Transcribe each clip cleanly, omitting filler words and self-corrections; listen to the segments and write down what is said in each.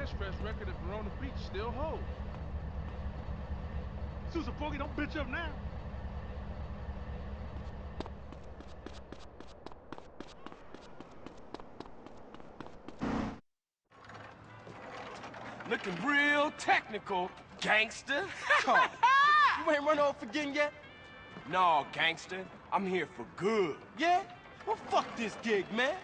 Fresh record at Verona Beach still holds. Susan Foggy, don't bitch up now. Looking real technical, gangster. Carl, you ain't run off again yet? No, gangster. I'm here for good. Yeah? Well, fuck this gig, man.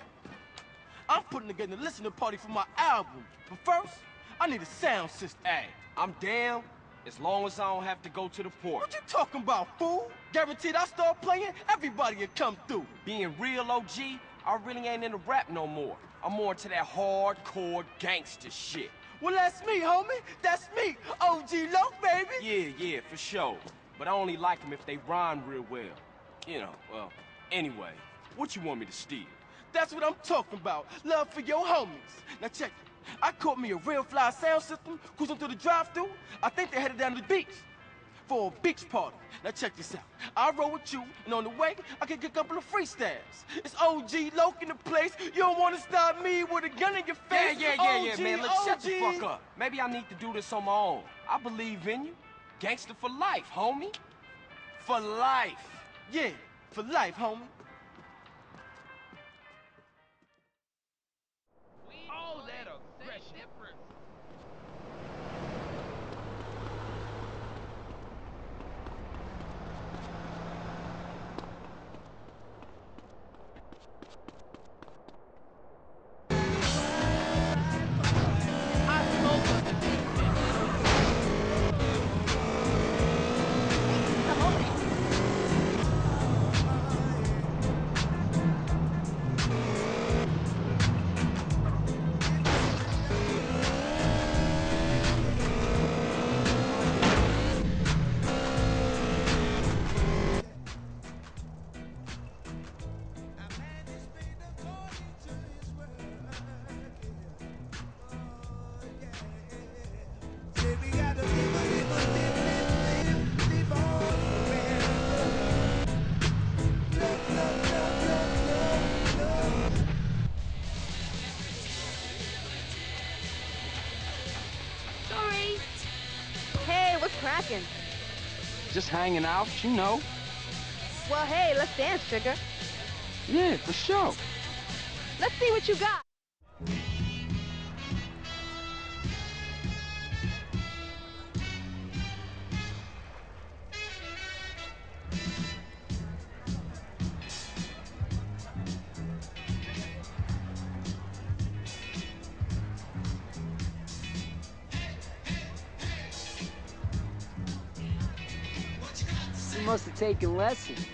I'm putting together a listening party for my album. But first, I need a sound system. Hey, I'm down as long as I don't have to go to the port. What you talking about, fool? Guaranteed I start playing, everybody will come through. Being real OG, I really ain't into rap no more. I'm more into that hardcore gangster shit. Well, that's me, homie. That's me. OG Loc, baby. Yeah, for sure. But I only like them if they rhyme real well. You know, well, anyway, what you want me to steal? That's what I'm talking about. Love for your homies. Now check it. I caught me a real fly sound system cruising through the drive-thru. I think they headed down to the beach for a beach party. Now check this out. I'll roll with you, and on the way, I can get a couple of freestyles. It's OG Loc in the place. You don't want to stop me with a gun in your face. Yeah, man. Look, shut the fuck up. Maybe I need to do this on my own. I believe in you. Gangster for life, homie. For life. Yeah, for life, homie. Oh, that aggression. Sorry. Hey, what's cracking? Just hanging out, you know. Well, hey, let's dance, sugar. Yeah, for sure. Let's see what you got. You must have taken lessons.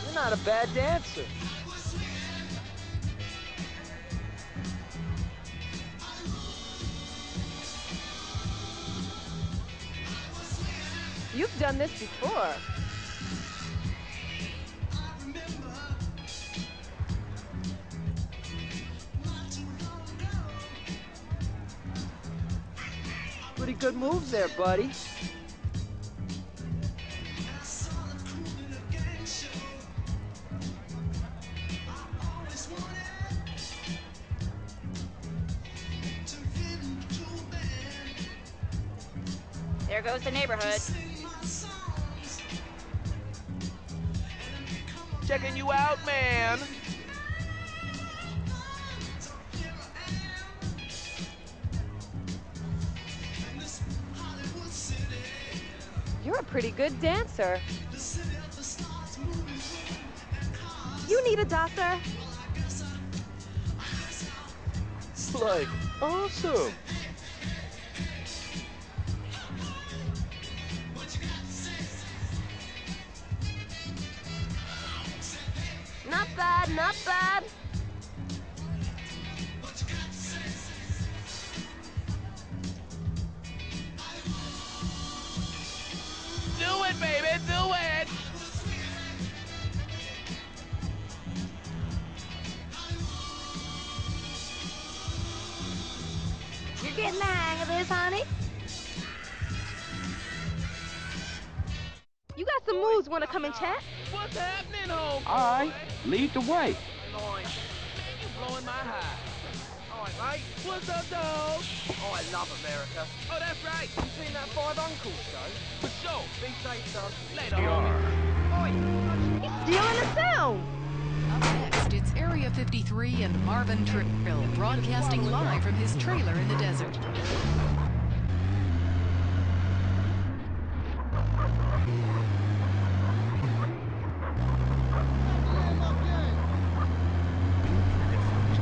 You're not a bad dancer. You've done this before. Pretty good moves there, buddy. There goes the neighborhood. Checking you out, man. You're a pretty good dancer. You need a doctor? Like, awesome. Not bad, not bad. Do it, baby, do it! You're getting the hang of this, honey? You got some moves. Want to come and chat? What's happening, homeboy? All right, lead the way. Man, you blowing my high. Alright, mate. What's up, dog? Oh, I love America. Oh, that's right. You seen that Five Uncles show? For sure. Be safe, son. Later, homie. He's stealing the sound. Up next, it's Area 53 and Marvin Trill, broadcasting live from his trailer in the desert.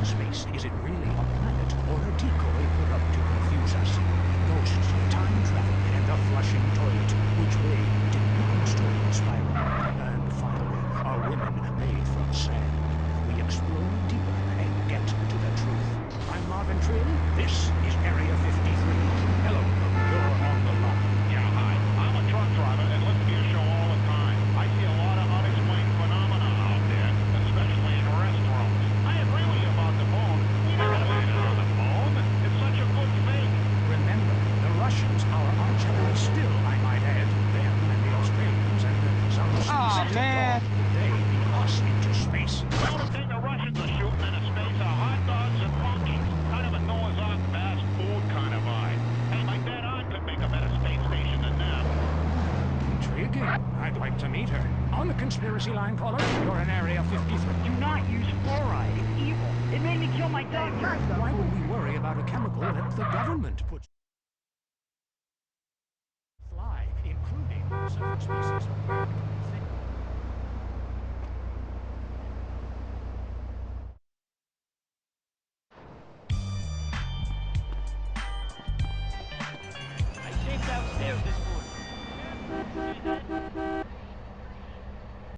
Space. Is it really a planet or a decoy put up to confuse us? Ghosts, time travel, and a flushing toilet. Which way did Newton's story spiral? And finally, are women made from sand? We explore deeper and get to the truth. I'm Marvin Trill. This is Area 53. Hello, you're on the line. Yeah, hi. I'm a truck driver and listen to your show all the time. I see a lot of unexplained phenomena out there, especially in restaurants. I agree with you about the moon. We never landed on the moon. It's such a good fake. Remember, the Russians, our arch enemies still, I might add, them and the Australians and some man. they beat us into space. The only thing the Russians are shooting into space are hot dogs and monkeys. Kind of a Noah's Ark fast food kind of vibe. Hey, my dad aunt could make a better space station than them. Intriguing. I'd like to meet her. On the conspiracy line, caller, you're in Area 53. Do not use fluoride. It's evil. It made me kill my doctor. Why would we worry about a chemical that the government puts? Fly, including certain species of bird. I think downstairs this